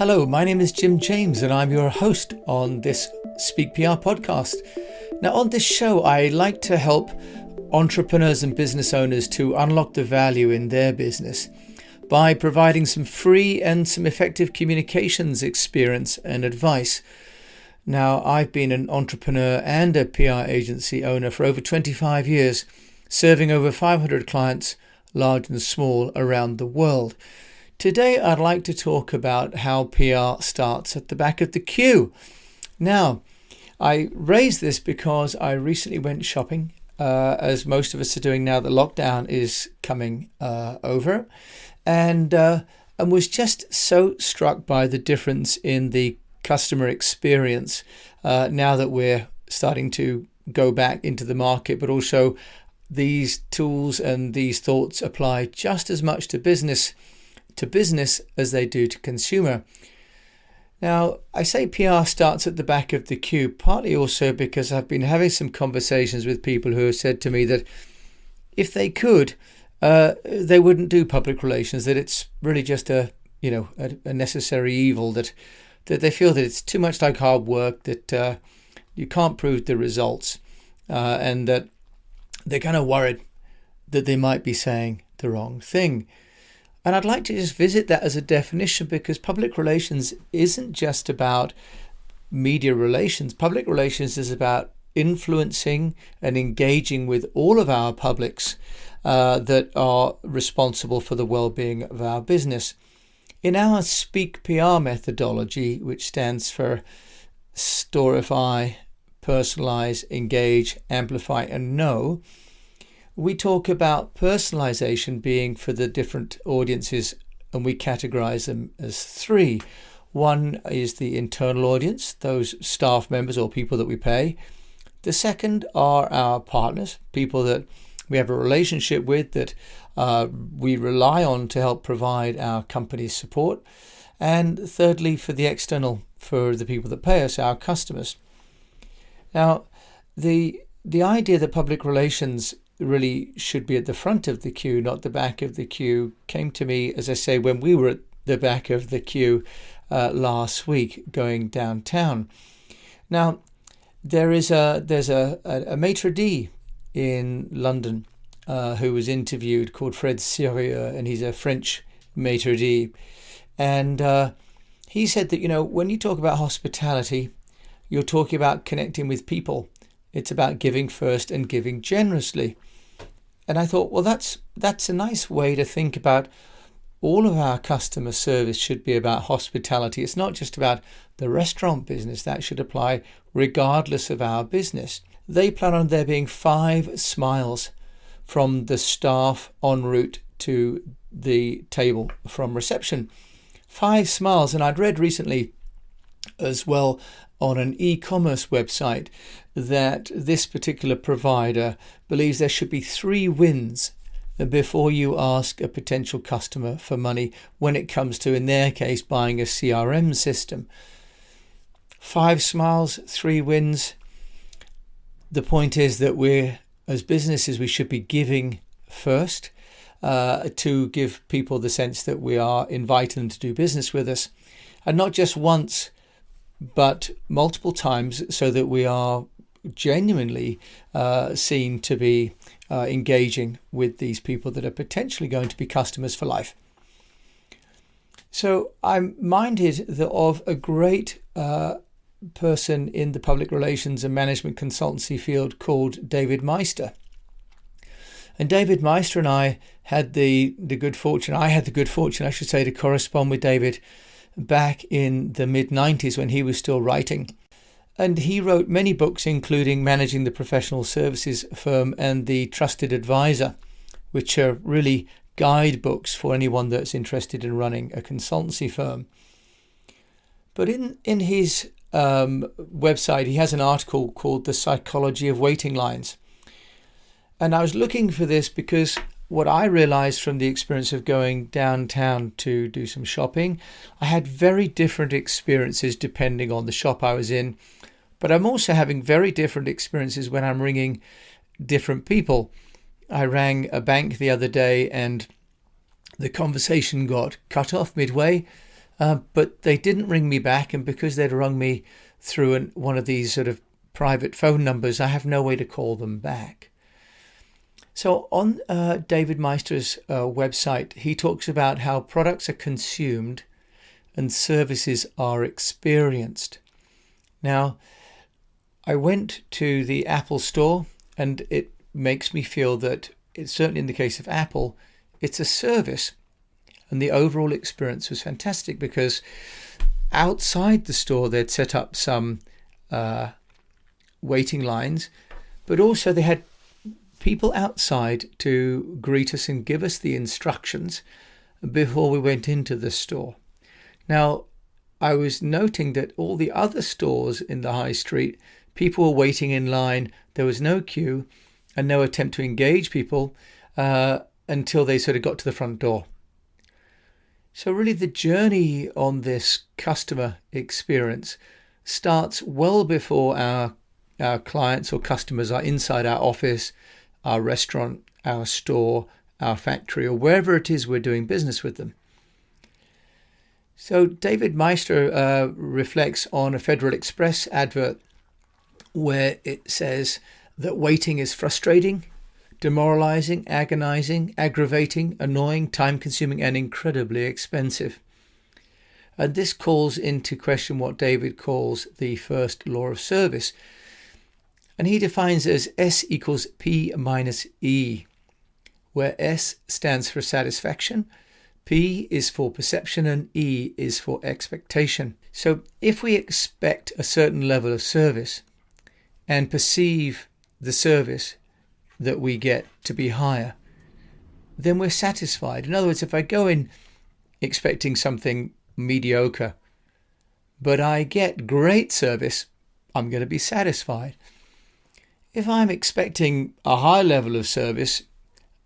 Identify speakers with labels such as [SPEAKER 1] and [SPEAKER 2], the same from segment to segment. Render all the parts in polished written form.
[SPEAKER 1] Hello, my name is Jim James and I'm your host on this Speak PR podcast. Now on this show, I like to help entrepreneurs and business owners to unlock the value in their business by providing some free and some effective communications experience and advice. Now, I've been an entrepreneur and a PR agency owner for over 25 years, serving over 500 clients, large and small, around the world. Today, I'd like to talk about how PR starts at the back of the queue. Now, I raise this because I recently went shopping, as most of us are doing now that lockdown is coming over, and was just so struck by the difference in the customer experience now that we're starting to go back into the market, but also these tools and these thoughts apply just as much to business as they do to consumer. Now, I say PR starts at the back of the queue, partly also because I've been having some conversations with people who have said to me that if they could, they wouldn't do public relations, that it's really just a necessary evil, that they feel that it's too much like hard work, that you can't prove the results, and that they're kind of worried that they might be saying the wrong thing. And I'd like to just visit that as a definition, because public relations isn't just about media relations. Public relations is about influencing and engaging with all of our publics that are responsible for the well-being of our business. In our Speak PR methodology, which stands for Storify, Personalize, Engage, Amplify, and Know, we talk about personalization being for the different audiences, and we categorize them as three. One is the internal audience, those staff members or people that we pay. The second are our partners, people that we have a relationship with, that we rely on to help provide our company's support. And thirdly, for the external, for the people that pay us, our customers. Now, the idea that public relations really should be at the front of the queue, not the back of the queue, came to me, as I say, when we were at the back of the queue last week going downtown. Now, there's a maitre d' in London who was interviewed called Fred Sérieux, and he's a French maitre d'. And he said that, when you talk about hospitality, you're talking about connecting with people. It's about giving first and giving generously. And I thought, well, that's a nice way to think about all of our customer service should be about hospitality. It's not just about the restaurant business. That should apply regardless of our business. They plan on there being 5 smiles from the staff en route to the table from reception. 5 smiles. And I'd read recently as well on an e-commerce website that this particular provider believes there should be 3 wins before you ask a potential customer for money when it comes to, in their case, buying a CRM system. 5 smiles, 3 wins. The point is that as businesses, we should be giving first to give people the sense that we are inviting them to do business with us, and not just once, but multiple times, so that we are genuinely seen to be engaging with these people that are potentially going to be customers for life. So I'm minded of a great person in the public relations and management consultancy field called David Maister. And David Maister and I had the good fortune, I should say, to correspond with David back in the mid-90s when he was still writing. And he wrote many books, including Managing the Professional Services Firm and The Trusted Advisor, which are really guidebooks for anyone that's interested in running a consultancy firm. But in his website, he has an article called The Psychology of Waiting Lines. And I was looking for this because what I realized from the experience of going downtown to do some shopping, I had very different experiences depending on the shop I was in. But I'm also having very different experiences when I'm ringing different people. I rang a bank the other day and the conversation got cut off midway. but they didn't ring me back, and because they'd rung me through one of these sort of private phone numbers, I have no way to call them back. So on David Maister's website, he talks about how products are consumed and services are experienced. Now, I went to the Apple store, and it makes me feel that, it's certainly in the case of Apple, it's a service. And the overall experience was fantastic, because outside the store they'd set up some waiting lines, but also they had people outside to greet us and give us the instructions before we went into the store. Now, I was noting that all the other stores in the high street, people were waiting in line, there was no queue and no attempt to engage people until they sort of got to the front door. So really the journey on this customer experience starts well before our clients or customers are inside our office, our restaurant, our store, our factory, or wherever it is we're doing business with them. So David Maister reflects on a Federal Express advert where it says that waiting is frustrating, demoralizing, agonizing, aggravating, annoying, time-consuming, and incredibly expensive. And this calls into question what David calls the first law of service. And he defines it as S equals P minus E, where S stands for satisfaction, P is for perception, and E is for expectation. So if we expect a certain level of service and perceive the service that we get to be higher, then we're satisfied. In other words, if I go in expecting something mediocre, but I get great service, I'm going to be satisfied. If I'm expecting a high level of service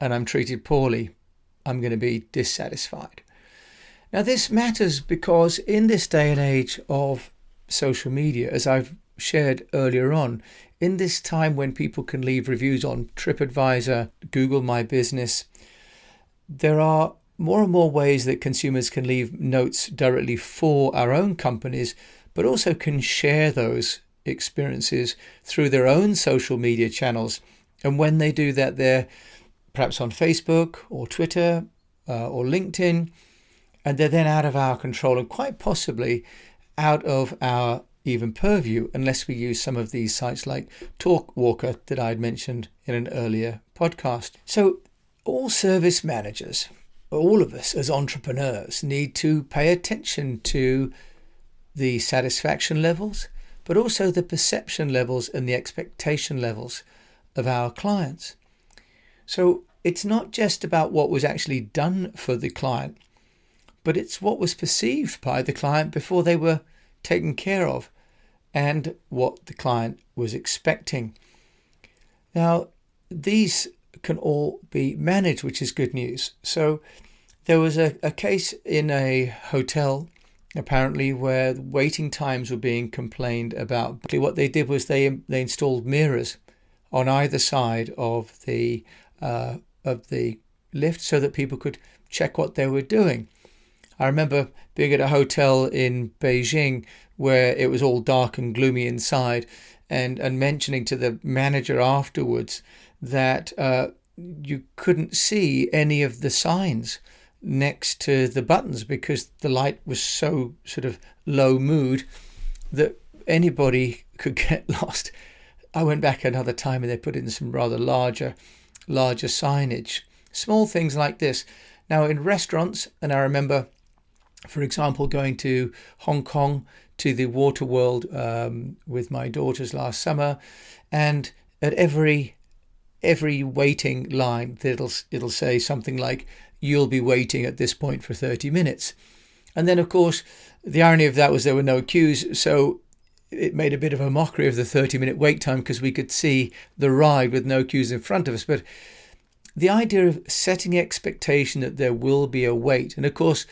[SPEAKER 1] and I'm treated poorly, I'm going to be dissatisfied. Now, this matters because in this day and age of social media, as I've shared earlier on, in this time when people can leave reviews on TripAdvisor, Google My Business, there are more and more ways that consumers can leave notes directly for our own companies, but also can share those experiences through their own social media channels. And when they do that, they're perhaps on Facebook or Twitter or LinkedIn, and they're then out of our control and quite possibly out of our even purview, unless we use some of these sites like TalkWalker that I'd mentioned in an earlier podcast. So all service managers, all of us as entrepreneurs, need to pay attention to the satisfaction levels, but also the perception levels and the expectation levels of our clients. So it's not just about what was actually done for the client, but it's what was perceived by the client before they were taken care of and what the client was expecting. Now, these can all be managed, which is good news. So there was a case in a hotel apparently where waiting times were being complained about. What they did was they installed mirrors on either side of the lift so that people could check what they were doing. I remember being at a hotel in Beijing where it was all dark and gloomy inside, and mentioning to the manager afterwards that you couldn't see any of the signs next to the buttons because the light was so sort of low mood that anybody could get lost. I went back another time and they put in some rather larger signage. Small things like this. Now in restaurants, and I remember, for example, going to Hong Kong to the Water World with my daughters last summer, and at every waiting line it'll say something like, "You'll be waiting at this point for 30 minutes." And then, of course, the irony of that was there were no queues, so it made a bit of a mockery of the 30-minute wait time because we could see the ride with no queues in front of us. But the idea of setting expectation that there will be a wait, and of course,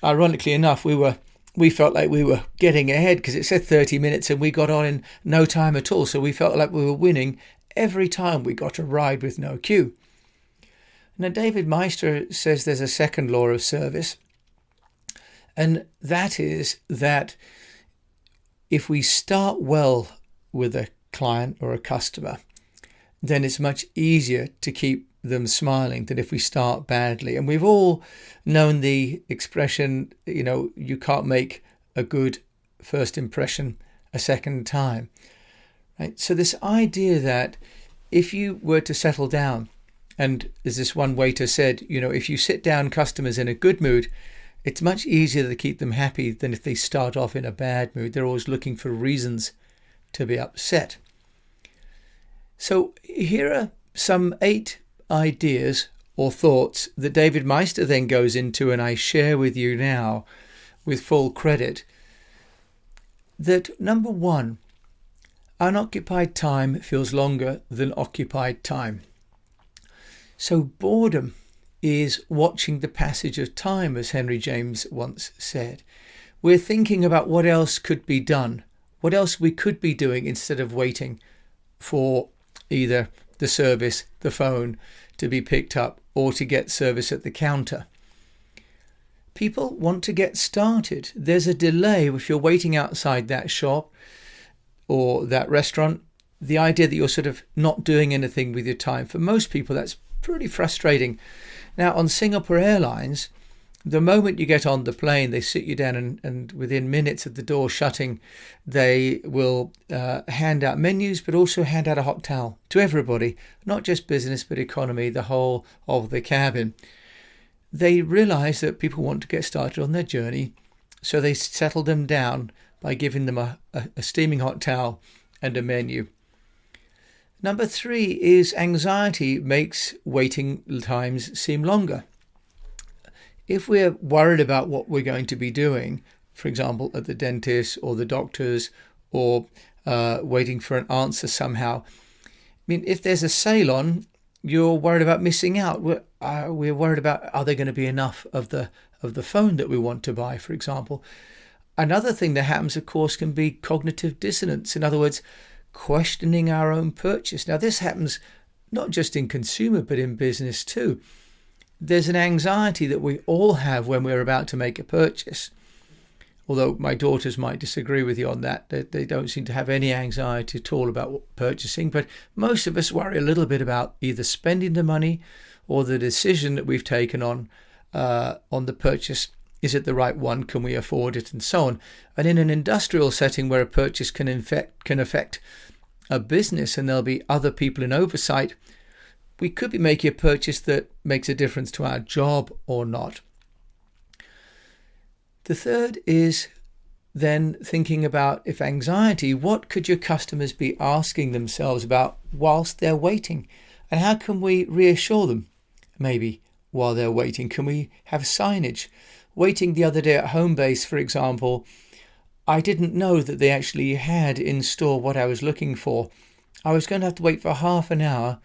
[SPEAKER 1] ironically enough, we felt like we were getting ahead because it said 30 minutes and we got on in no time at all. So we felt like we were winning every time we got a ride with no queue. Now, David Maister says there's a second law of service, And that is that if we start well with a client or a customer, then it's much easier to keep them smiling than if we start badly. And we've all known the expression, you can't make a good first impression a second time, right? So this idea that if you were to settle down, and as this one waiter said, if you sit down customers in a good mood, it's much easier to keep them happy than if they start off in a bad mood. They're always looking for reasons to be upset. So here are some 8 ideas or thoughts that David Maister then goes into, and I share with you now with full credit. That number 1, unoccupied time feels longer than occupied time. So boredom is watching the passage of time, as Henry James once said. We're thinking about what else could be done, what else we could be doing instead of waiting for either the service, the phone, to be picked up or to get service at the counter. People want to get started. There's a delay if you're waiting outside that shop or that restaurant. The idea that you're sort of not doing anything with your time, for most people, that's pretty frustrating. Now, on Singapore Airlines, the moment you get on the plane, they sit you down and within minutes of the door shutting, they will hand out menus, but also hand out a hot towel to everybody, not just business, but economy, the whole of the cabin. They realize that people want to get started on their journey, so they settle them down by giving them a steaming hot towel and a menu. Number 3 is anxiety makes waiting times seem longer. If we're worried about what we're going to be doing, for example, at the dentist or the doctor's, or waiting for an answer somehow, if there's a sale on, you're worried about missing out. We're worried about, are there going to be enough of the phone that we want to buy, for example. Another thing that happens, of course, can be cognitive dissonance. In other words, questioning our own purchase. Now, this happens not just in consumer, but in business too. There's an anxiety that we all have when we're about to make a purchase. Although my daughters might disagree with you on that. They don't seem to have any anxiety at all about purchasing. But most of us worry a little bit about either spending the money or the decision that we've taken on the purchase. Is it the right one? Can we afford it? And so on. And in an industrial setting where a purchase can affect a business and there'll be other people in oversight, we could be making a purchase that makes a difference to our job or not. The third is then thinking about, if anxiety, what could your customers be asking themselves about whilst they're waiting? And how can we reassure them maybe while they're waiting? Can we have signage? Waiting the other day at Homebase, for example, I didn't know that they actually had in store what I was looking for. I was going to have to wait for half an hour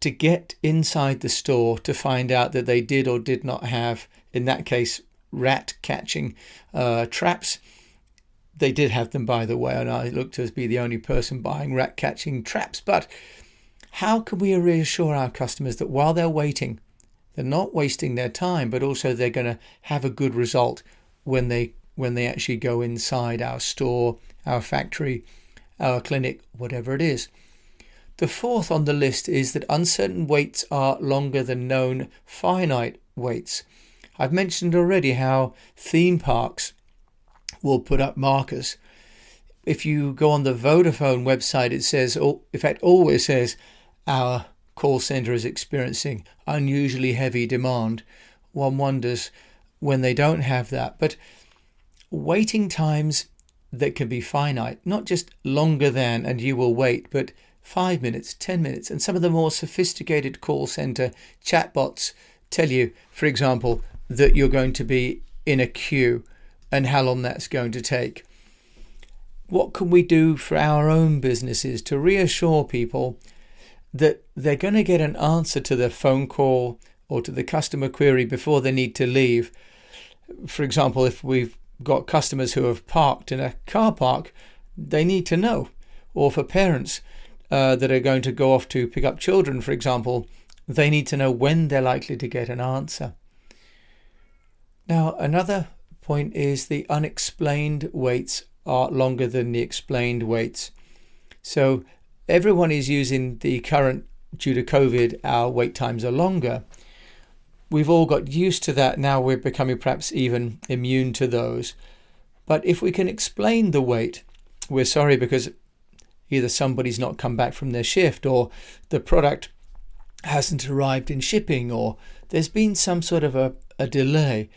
[SPEAKER 1] to get inside the store to find out that they did or did not have, in that case, rat catching traps. They did have them, by the way, and I looked to be the only person buying rat catching traps. But how can we reassure our customers that while they're waiting, they're not wasting their time, but also they're going to have a good result when they actually go inside our store, our factory, our clinic, whatever it is? The fourth on the list is that uncertain waits are longer than known finite waits. I've mentioned already how theme parks will put up markers. If you go on the Vodafone website, it says, in fact, always says, our call center is experiencing unusually heavy demand. One wonders when they don't have that. But waiting times that can be finite, not just longer than and you will wait, but 5 minutes, 10 minutes. And some of the more sophisticated call center chatbots tell you, for example, that you're going to be in a queue and how long that's going to take. What can we do for our own businesses to reassure people that they're going to get an answer to their phone call or to the customer query before they need to leave? For example, if we've got customers who have parked in a car park, they need to know. Or for parents that are going to go off to pick up children, for example, they need to know when they're likely to get an answer. Now, another point is the unexplained waits are longer than the explained waits. So everyone is using the current, due to COVID, our wait times are longer. We've all got used to that. Now we're becoming perhaps even immune to those. But if we can explain the wait, we're sorry because either somebody's not come back from their shift, or the product hasn't arrived in shipping, or there's been some sort of a delay.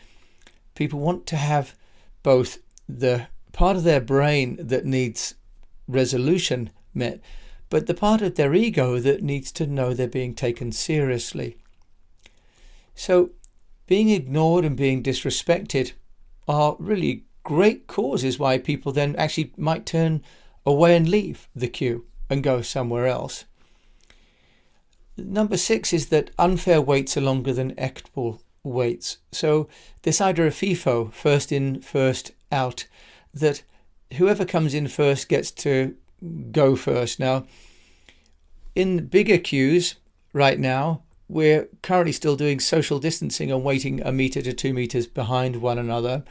[SPEAKER 1] People want to have both the part of their brain that needs resolution met, but the part of their ego that needs to know they're being taken seriously. So being ignored and being disrespected are really great causes why people then actually might turn away and leave the queue and go somewhere else. Number 6 is that unfair waits are longer than equitable waits. So this idea of FIFO, first in, first out, that whoever comes in first gets to go first. Now, in bigger queues right now, we're currently still doing social distancing and waiting 1 meter to 2 meters behind one another.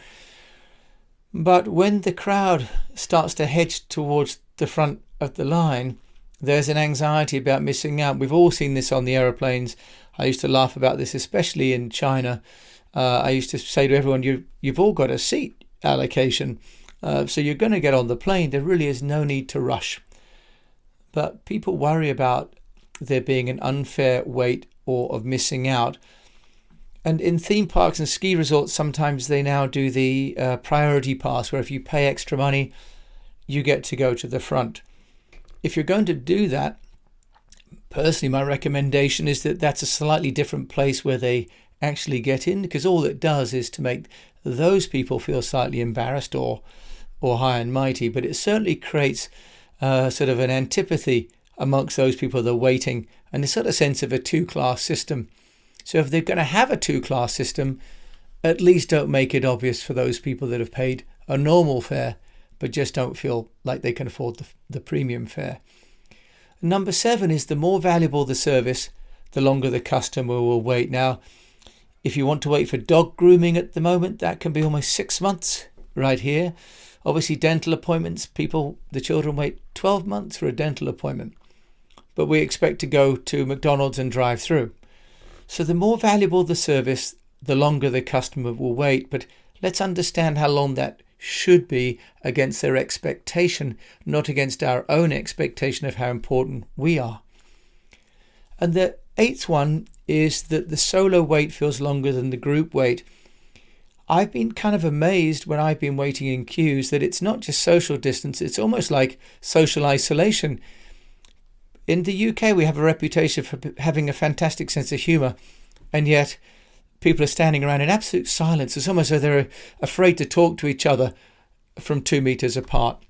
[SPEAKER 1] But when the crowd starts to hedge towards the front of the line, there's an anxiety about missing out. We've all seen this on the aeroplanes. I used to laugh about this, especially in China. I used to say to everyone, you've all got a seat allocation, so you're going to get on the plane. There really is no need to rush. But people worry about there being an unfair wait or of missing out. And in theme parks and ski resorts, sometimes they now do the priority pass, where if you pay extra money, you get to go to the front. If you're going to do that, personally, my recommendation is that that's a slightly different place where they actually get in, because all it does is to make those people feel slightly embarrassed or high and mighty. But it certainly creates sort of an antipathy amongst those people that are waiting, and a sort of sense of a two-class system. So if they're going to have a two-class system, at least don't make it obvious for those people that have paid a normal fare but just don't feel like they can afford the premium fare. Number 7 is the more valuable the service, the longer the customer will wait. Now, if you want to wait for dog grooming at the moment, that can be almost 6 months right here. Obviously, dental appointments, the children wait 12 months for a dental appointment. But we expect to go to McDonald's and drive through. So the more valuable the service, the longer the customer will wait. But let's understand how long that should be against their expectation, not against our own expectation of how important we are. And the 8th one is that the solo wait feels longer than the group wait. I've been kind of amazed when I've been waiting in queues that it's not just social distance, it's almost like social isolation. In the UK, we have a reputation for having a fantastic sense of humour, and yet people are standing around in absolute silence. It's almost as though they're afraid to talk to each other from 2 meters apart.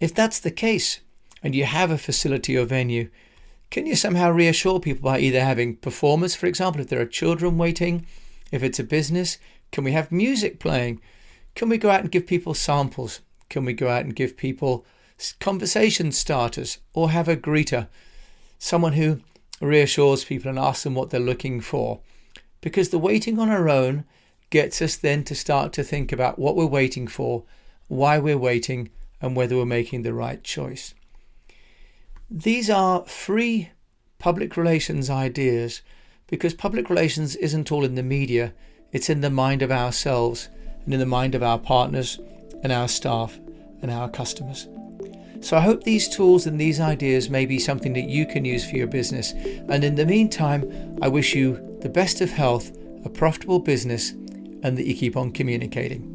[SPEAKER 1] If that's the case, and you have a facility or venue, can you somehow reassure people by either having performers, for example, if there are children waiting, if it's a business, can we have music playing? Can we go out and give people samples? Can we go out and give people conversation starters, or have a greeter, someone who reassures people and asks them what they're looking for? Because the waiting on our own gets us then to start to think about what we're waiting for, why we're waiting, and whether we're making the right choice. These are free public relations ideas, because public relations isn't all in the media, it's in the mind of ourselves and in the mind of our partners and our staff and our customers. So I hope these tools and these ideas may be something that you can use for your business. And in the meantime, I wish you the best of health, a profitable business, and that you keep on communicating.